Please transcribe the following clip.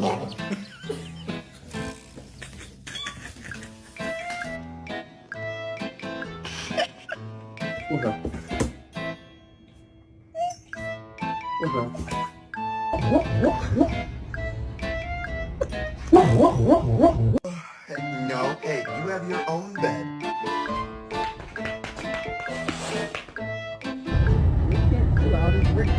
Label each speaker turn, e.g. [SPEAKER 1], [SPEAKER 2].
[SPEAKER 1] No, hey, you have your own bed.
[SPEAKER 2] You can't pull out his ring.